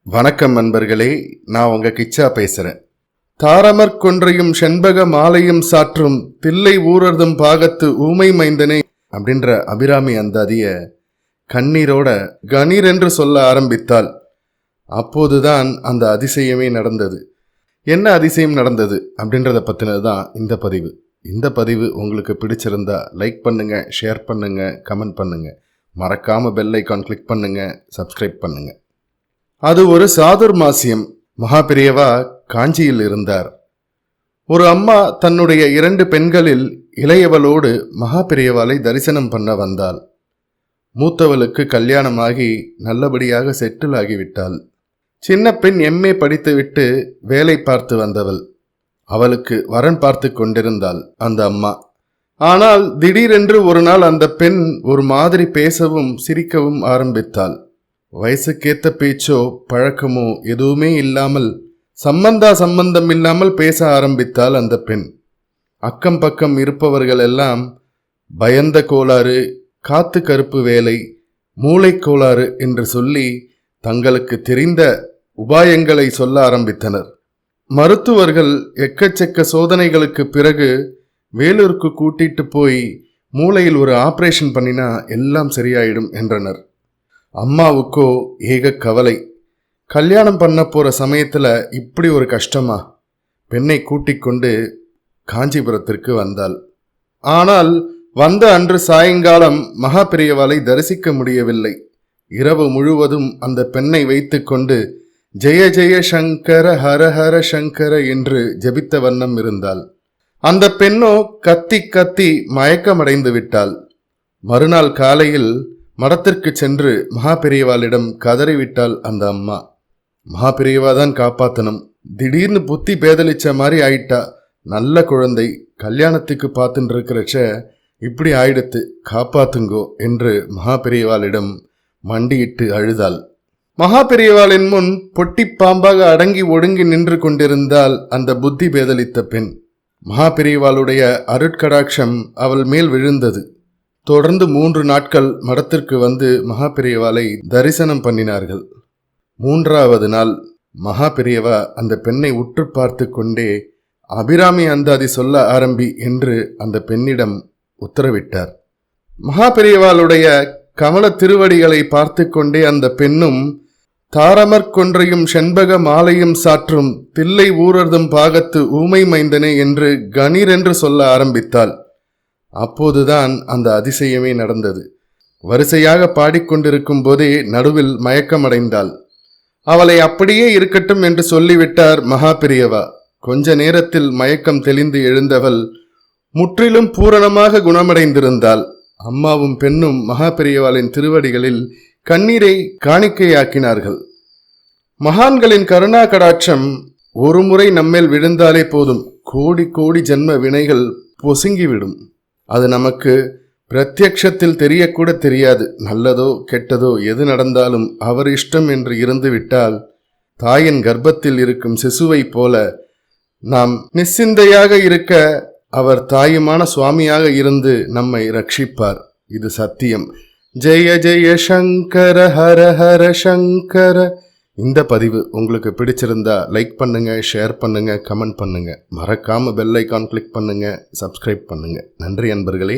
வணக்கம் நண்பர்களே, நான் உங்க கிச்சா பேசுறேன். தாரமற் கொன்றையும் செண்பக மாலையும் சாற்றும் தில்லை ஊரர்தும் பாகத்து ஊமை மைந்தனே அப்படின்ற அபிராமி அந்தாதிய கண்ணீரோட கணீர் என்று சொல்ல ஆரம்பித்தாள். அப்போதுதான் அந்த அதிசயமே நடந்தது. என்ன அதிசயம் நடந்தது அப்படின்றத பற்றினது தான் இந்த பதிவு. இந்த பதிவு உங்களுக்கு பிடிச்சிருந்தா லைக் பண்ணுங்க, ஷேர் பண்ணுங்க, கமெண்ட் பண்ணுங்க. மறக்காம பெல் ஐக்கான் கிளிக் பண்ணுங்க, சப்ஸ்கிரைப் பண்ணுங்க. அது ஒரு சாதுர்மாசியம். மகாபெரியவா காஞ்சியில் இருந்தார். ஒரு அம்மா தன்னுடைய 2 பெண்களில் இளையவளோடு மகாபெரியவாளை தரிசனம் பண்ண வந்தாள். மூத்தவளுக்கு கல்யாணமாகி நல்லபடியாக செட்டில் ஆகிவிட்டாள். சின்ன பெண் MA படித்துவிட்டு வேலை பார்த்து வந்தவள். அவளுக்கு வரன் பார்த்து கொண்டிருந்தாள் அந்த அம்மா. ஆனால் திடீரென்று ஒரு நாள் அந்த பெண் ஒரு மாதிரி பேசவும் சிரிக்கவும் ஆரம்பித்தாள். வயசுக்கேத்த பேச்சோ பழக்கமோ எதுவுமே இல்லாமல் சம்பந்தம் இல்லாமல் பேச ஆரம்பித்தாள் அந்த பெண். அக்கம் பக்கம் இருப்பவர்கள் எல்லாம் பயந்த கோளாறு, காத்து கருப்பு வேலை, மூளை கோளாறு என்று சொல்லி தங்களுக்கு தெரிந்த உபாயங்களை சொல்ல ஆரம்பித்தனர். மருத்துவர்கள் எக்கச்சக்க சோதனைகளுக்கு பிறகு வேலூருக்கு கூட்டிட்டு போய் மூளையில் ஒரு ஆபரேஷன் பண்ணினா எல்லாம் சரியாயிடும் என்றனர். அம்மாவுக்கோ ஏக கவலை. கல்யாணம் பண்ண போற சமயத்துல இப்படி ஒரு கஷ்டமா? பெண்ணை கூட்டிக் கொண்டு காஞ்சிபுரத்திற்கு வந்தாள். ஆனால் வந்த அன்று சாயங்காலம் மகாபெரியவாளை தரிசிக்க முடியவில்லை. இரவு முழுவதும் அந்த பெண்ணை வைத்து கொண்டு ஜெய ஜெய சங்கர ஹர ஹர சங்கர என்று ஜெபித்த வண்ணம் இருந்தாள். அந்த பெண்ணோ கத்தி கத்தி மயக்கமடைந்து விட்டாள். மறுநாள் காலையில் மடத்திற்கு சென்று மகாபெரியவாளிடம் கதறிவிட்டாள் அந்த அம்மா. மகாபெரியவா தான் காப்பாத்தணும். திடீர்னு புத்தி பேதலிச்ச மாதிரி ஆயிட்டா. நல்ல குழந்தை, கல்யாணத்துக்கு பார்த்துட்டு இருக்கிறச்ச இப்படி ஆயிடுத்து, காப்பாத்துங்கோ என்று மகாபெரியவாளிடம் மண்டியிட்டு அழுதாள். மகாபெரியவாளின் முன் பொட்டி பாம்பாக அடங்கி ஒடுங்கி நின்று கொண்டிருந்தால் அந்த புத்தி பேதலித்த பெண். மகாபெரியவாளுடைய அருட்கடாட்சம் அவள் மேல் விழுந்தது. தொடர்ந்து 3 நாட்கள் மடத்திற்கு வந்து மகாபெரியவாளை தரிசனம் பண்ணினார்கள். 3வது நாள் மகாபெரியவா அந்த பெண்ணை உற்று பார்த்து கொண்டே அபிராமி அந்தாதி சொல்ல ஆரம்பி என்று அந்த பெண்ணிடம் உத்தரவிட்டார். மகாபெரியவாளுடைய கமல திருவடிகளை பார்த்து கொண்டே அந்த பெண்ணும் தாரமற் கொன்றையும் செண்பக மாலையும் சாற்றும் தில்லை ஊரர்தும் பாகத்து ஊமை மைந்தனே என்று கணீர் என்று சொல்ல ஆரம்பித்தாள். அப்போதுதான் அந்த அதிசயமே நடந்தது. வரிசையாக பாடிக்கொண்டிருக்கும் போதே நடுவில் மயக்கமடைந்தாள். அவளை அப்படியே இருக்கட்டும் என்று சொல்லிவிட்டார் மகாபெரியவா. கொஞ்ச நேரத்தில் மயக்கம் தெளிந்து எழுந்தவள் முற்றிலும் பூரணமாக குணமடைந்திருந்தாள். அம்மாவும் பெண்ணும் மகாபெரியவாளின் திருவடிகளில் கண்ணீரை காணிக்கையாக்கினார்கள். மகான்களின் கருணா கடாட்சம் ஒரு முறை நம்மேல் விழுந்தாலே போதும், கோடி கோடி ஜென்ம வினைகள் பொசுங்கிவிடும். அது நமக்கு பிரத்யக்ஷத்தில் தெரியக்கூட தெரியாது. நல்லதோ கெட்டதோ எது நடந்தாலும் அவர் இஷ்டம் என்று இருந்து விட்டால் தாயின் கர்ப்பத்தில் இருக்கும் சிசுவை போல நாம் நிச்சிந்தையாக இருக்க அவர் தாயுமான சுவாமியாக இருந்து நம்மை ரட்சிப்பார். இது சத்தியம். ஜெய ஜெய சங்கர ஹர ஹர சங்கர. இந்த பதிவு உங்களுக்கு பிடிச்சிருந்தா லைக் பண்ணுங்க, ஷேர் பண்ணுங்க, கமெண்ட் பண்ணுங்க. மறக்காம பெல் ஐக்கான் கிளிக் பண்ணுங்க, சப்ஸ்கிரைப் பண்ணுங்க. நன்றி நண்பர்களே.